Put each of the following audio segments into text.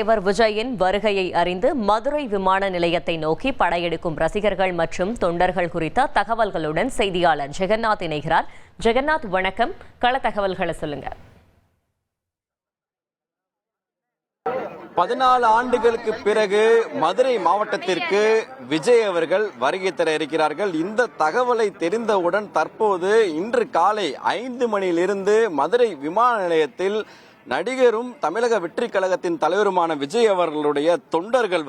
தலைவர் விஜயின் வருகையை அறிந்து மதுரை விமான நிலையத்தை நோக்கி படையெடுக்கும் ரசிகர்கள் மற்றும் தொண்டர்கள் குறித்த தகவல்களுடன் செய்தியாளர் ஜெகநாத் இணைகிறார். ஜெகநாத், வணக்கம். கள தகவல்களை சொல்லுங்க. 14 ஆண்டுகளுக்கு பிறகு மதுரை மாவட்டத்திற்கு விஜய் அவர்கள் வருகை தர இருக்கிறார்கள். இந்த தகவலை தெரிந்தவுடன் தற்போது இன்று காலை 5 மணியிலிருந்து மதுரை விமான நிலையத்தில் நடிகரும் தமிழக வெற்றி கழகத்தின் தலைவருமான விஜய் அவர்களுடைய தொண்டர்கள்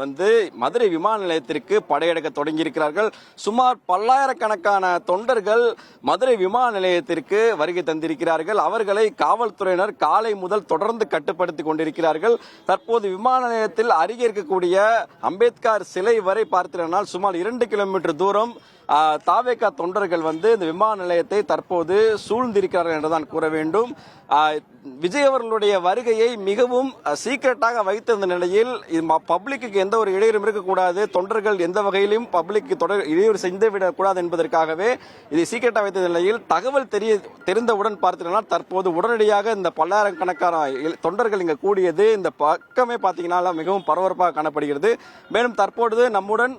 மதுரை விமான நிலையத்திற்கு படையெடுக்க தொடங்கியிருக்கிறார்கள். சுமார் பல்லாயிரக்கணக்கான தொண்டர்கள் மதுரை விமான நிலையத்திற்கு வருகை தந்திருக்கிறார்கள். அவர்களை காவல்துறையினர் காலை முதல் தொடர்ந்து கட்டுப்படுத்திக் கொண்டிருக்கிறார்கள். தற்போது விமான நிலையத்தில் அருகே இருக்கக்கூடிய அம்பேத்கர் சிலை வரை பார்த்தீர்கள் சுமார் 2 கிலோமீட்டர் தூரம் தாவேகா தொண்டர்கள் இந்த விமான நிலையத்தை தற்போது சூழ்ந்திருக்கிறார்கள் என்றுதான் கூற வேண்டும். விஜய் அவர்களுடைய வருகையை மிகவும் சீக்கிரட்டாக வைத்திருந்த நிலையில் பப்ளிக்கு எந்த ஒரு இடையூறும் இருக்கக்கூடாது, தொண்டர்கள் எந்த வகையிலும் பப்ளிக்கு இடையூறு செய்துவிடக் கூடாது என்பதற்காகவே இதை சீக்கிரட்டாக வைத்த நிலையில் தகவல் தெரிந்தவுடன் பார்த்தீங்கன்னா தற்போது உடனடியாக இந்த பல்லாயிரக்கணக்கான தொண்டர்கள் இங்கு கூடியது இந்த பக்கமே பார்த்தீங்கன்னா மிகவும் பரபரப்பாக காணப்படுகிறது. மேலும் தற்போது நம்முடன்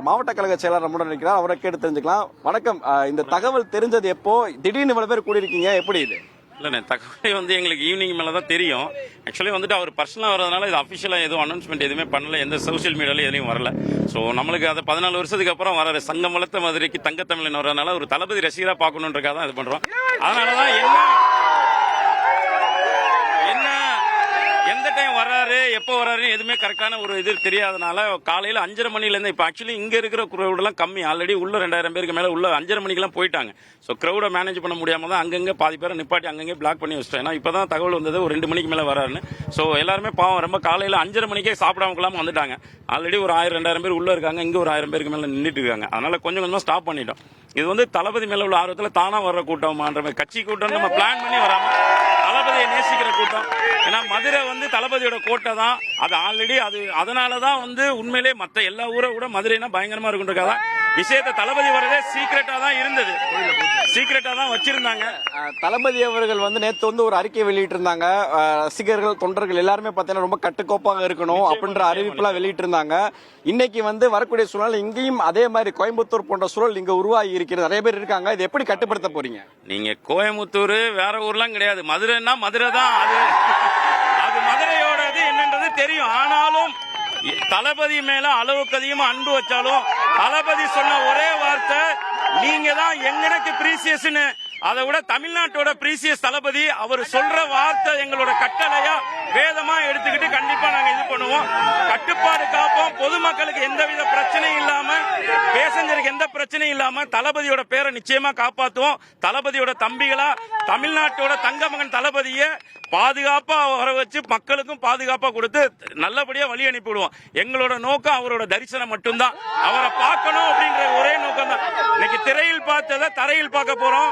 மாவட்ட கழக செயலாளர் நம்முடன் இருக்கிறார். அவரை கேட்டு தெரிஞ்சுக்கலாம். வணக்கம். இந்த தகவல் தெரிஞ்சது எப்போ? திடீர்னு இவ்வளவு பேர் கூடியிருக்கீங்க, எப்படி இது? இல்லைண்ணே, தகவல் எங்களுக்கு ஈவினிங் மேலே தான் தெரியும். ஆக்சுவலி அவர் பர்சனலாக வரதுனால இது அஃபிஷியலாக எதுவும் அனௌன்ஸ்மெண்ட் எதுவுமே பண்ணல, எந்த சோசியல் மீடியாவில் எதுவும் வரல. ஸோ நம்மளுக்கு அதை 14 வருஷத்துக்கு அப்புறம் வர சங்கம் வளர்த்த மதுரைக்கு தங்கத்தமிழன் வரதுனால ஒரு தளபதி ரசிகராக பார்க்கணுன்றக்காக தான் இது பண்ணுறோம். அதனால தான் எந்த டைம் வர்றாரு எப்போ வர்றாருன்னு எதுவுமே கரெக்டான ஒரு இது தெரியாதனால காலையில் 5:30 மணிலேருந்து இப்போ ஆக்சுவலி இங்கே இருக்கிற க்ரௌடெல்லாம் கம்மி. ஆல்ரெடி உள்ள 2000 பேருக்கு மேலே உள்ள 5:30 மணிக்கெல்லாம் போயிட்டாங்க. ஸோ க்ரௌடை மேனேஜ் பண்ண முடியாமல் தான் அங்கங்கே பாதி பேரை நிப்பாட்டி அங்கங்கே பிளாக் பண்ணி வச்சிட்டேன். ஏன்னா இப்போ தான் தகவல் வந்தது ஒரு 2 மணிக்கு மேலே வராருன்னு. ஸோ எல்லாருமே பாவம் ரொம்ப காலையில் 5:30 மணிக்கே சாப்பிடாமலாம் வந்துட்டாங்க. ஆல்ரெடி ஒரு 1000-2000 பேர் உள்ளே இருக்காங்க, இங்கே ஒரு 1000 பேருக்கு மேலே நின்றுட்டு இருக்காங்க. அதனால கொஞ்சம் கொஞ்சமாக ஸ்டாப் பண்ணிட்டோம். இது தளபதி மேலே உள்ள ஆர்வத்தில் தானாக வர்ற கூட்டமான்ற மாதிரி கட்சி கூட்டம் நம்ம பிளான் பண்ணி வராமல் தளபதியை நேசிக்கிற கூட்டம். ஏன்னா மதுரை தளபதியோட கோட்டை தான். அது ஆல்ரெடி அதனாலதான் உண்மையிலே மற்ற எல்லா ஊரை விட மதுரைனா பயங்கரமா இருக்குன்றக்காக விஷயத்தை தளபதி வரதே சீக்கிரட்டா தான் இருந்தது, சீக்கிரட்டா தான் வச்சிருந்தாங்க. தளபதி அவர்கள் நேற்று ஒரு அறிக்கை வெளியிட்டு இருந்தாங்க. ரசிகர்கள் தொண்டர்கள் எல்லாருமே பார்த்தீங்கன்னா ரொம்ப கட்டுக்கோப்பாக இருக்கணும் அப்படின்ற அறிவிப்புலாம் வெளியிட்டு இருந்தாங்க. இன்னைக்கு வரக்கூடிய சூழல் இங்கேயும் அதே மாதிரி கோயம்புத்தூர் போன்ற சூழல் இங்க உருவாகி இருக்கிறது. நிறைய பேர் இருக்காங்க. இது எப்படி கட்டுப்படுத்த போறீங்க? நீங்க கோயம்புத்தூர் வேற ஊர்லாம் கிடையாது, மதுரைன்னா மதுரை தான். அது மதுரையோடது என்னன்றது தெரியும். ஆனாலும் தளபதி மேல அளவுக்கு அதிகமா அன்பு வச்சாலும் தளபதி சொன்ன ஒரே வார்த்தை நீங்க தான் எங்களுக்கு பிரீசியஸ்னு. அதை விட தமிழ்நாட்டோட பிரீசியஸ் தளபதி. அவர் சொல்ற வார்த்தை எங்களோட கட்டளையா வேதமா எடுத்துக்கிட்டு கண்டிப்பா நாங்க இது பண்ணுவோம். கட்டுப்பாடு காப்போம். பொதுமக்களுக்கு எந்தவித பிரச்சனையும் இல்லாம, பேசஞ்சருக்கு எந்த பிரச்சனையும் இல்லாம தளபதியோட பேரை நிச்சயமா காப்பாற்றுவோம். தளபதியோட தம்பிகளா தமிழ்நாட்டோட தங்க மகன் தளபதிய பாதுகாப்பா வர வச்சு மக்களுக்கும் பாதுகாப்பா கொடுத்து நல்லபடியா வழி அனுப்பிவிடுவோம். எங்களோட நோக்கம் அவரோட தரிசனம் மட்டும்தான். அவரை பார்க்கணும் அப்படின்ற ஒரே நோக்கம் தான். இன்னைக்கு திரையில் பார்த்ததை தரையில் பார்க்க போறோம்.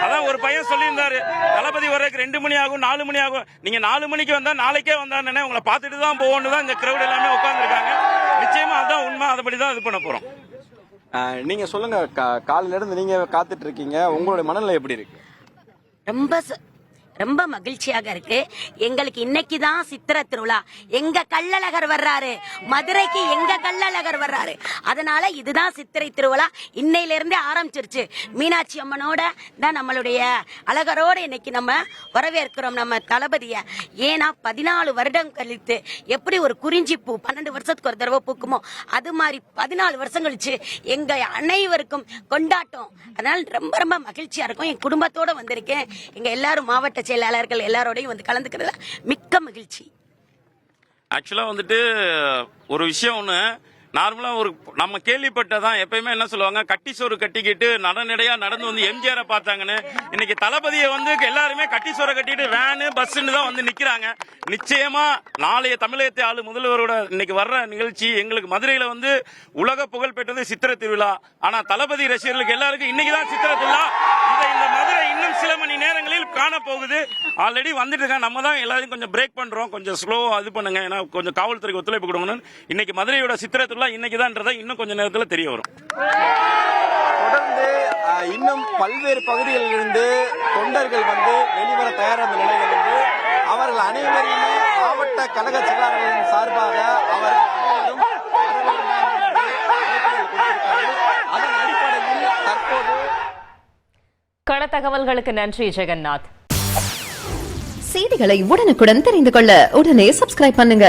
அதான் ஒரு பையன் சொல்லியிருந்தாரு, தளபதி வர்றதுக்கு 2 மணி ஆகும் 4 மணி ஆகும். நீங்க 4 மணிக்கு வந்தா நாளைக்கே வந்தானே, உங்களை பார்த்துட்டு தான் போவோம்னு தான் இந்த கிரௌட் எல்லாமே உட்கார்ந்துருக்காங்க. நிச்சயமா அதான் உண்மை. அதுபடிதான் இது பண்ண போறோம். நீங்க சொல்லுங்க, காலையில இருந்து நீங்க காத்துட்டு இருக்கீங்க, உங்களுடைய மனநிலை எப்படி இருக்கு? ரொம்ப மகிழ்ச்சியாக இருக்கு. எங்களுக்கு இன்னைக்கு தான் சித்திரை திருவிழா. எங்க கள்ளழகர் வர்றாரு, மதுரைக்கு எங்க கள்ளழகர் வர்றாரு. அதனால இதுதான் சித்திரை திருவிழா. இன்னையில இருந்தே ஆரம்பிச்சிருச்சு. மீனாட்சி அம்மனோட தான் நம்மளுடைய அழகரோட இன்னைக்கு நம்ம வரவேற்கிறோம் நம்ம தளபதிய. ஏன்னா 14 வருடம் கழித்து எப்படி ஒரு குறிஞ்சி பூ 12 வருஷத்துக்கு ஒரு தடவை பூக்குமோ அது மாதிரி 14 வருஷம் கழிச்சு எங்க அனைவருக்கும் கொண்டாட்டம். அதனால ரொம்ப ரொம்ப மகிழ்ச்சியா இருக்கும். என் குடும்பத்தோட வந்திருக்கேன். எங்க எல்லாரும் மாவட்ட செயலாளர்கள் எல்லாரோடையும் கலந்துக்கிறதுல மிக்க மகிழ்ச்சி. ஆக்சுவலா ஒரு விஷயம் ஒண்ணு நார்மலா நம்ம கேள்விப்பட்டதான். எப்பயுமே என்ன சொல்லுவாங்க, கட்டி சோறு கட்டிக்கிட்டு நடநடையா நடந்து எம்ஜிஆரை பார்த்தாங்கன்னு. இன்னைக்கு தளபதியை எல்லாருமே கட்டி சோறை கட்டிட்டு வேனு பஸ்ன்னு தான் நிக்கிறாங்க. நிச்சயமா நாளைய தமிழகத்தை ஆளு முதல்வரோட இன்னைக்கு வர்ற நிகழ்ச்சி எங்களுக்கு மதுரையில உலக புகழ் பெற்றது சித்திரை திருவிழா. ஆனா தளபதி ரசிகர்களுக்கு எல்லாருக்கும் இன்னைக்குதான் சித்திரை திருவிழா. இந்த மதுரை இன்னும் சில மணி நேரங்களில் காண போகுது. ஆல்ரெடி வந்துட்டு இருக்காங்க. நம்ம தான் எல்லாரும் கொஞ்சம் பிரேக் பண்றோம், கொஞ்சம் ஸ்லோவா இது பண்ணுங்க. ஏன்னா கொஞ்சம் காவல்துறைக்கு ஒத்துழைப்பு கொடுக்கணும். இன்னைக்கு மதுரையோட சித்திரை இன்னைக்குதான் இன்னும் கொஞ்ச நேரத்தில் தெரிய வரும். தொடர்ந்து இன்னும் பல்வேறு பகுதிகளில் இருந்து தொண்டர்கள் வெளிவர தயாரான நிலையில் அவர்கள் அனைவரையுமே மாவட்ட கழக செயலாளர்களின் சார்பாக அவர்கள் அனைவரும் வர வேண்டாம் என்று அழைப்புதல் கொடுத்திருக்கிறார்கள். அதன் அடிப்படையில் தற்போது கள தகவல்களுக்கு நன்றி ஜெகநாத். செய்திகளை உடனுக்குடன் தெரிந்து கொள்ள உடனே சப்ஸ்கிரைப் பண்ணுங்க.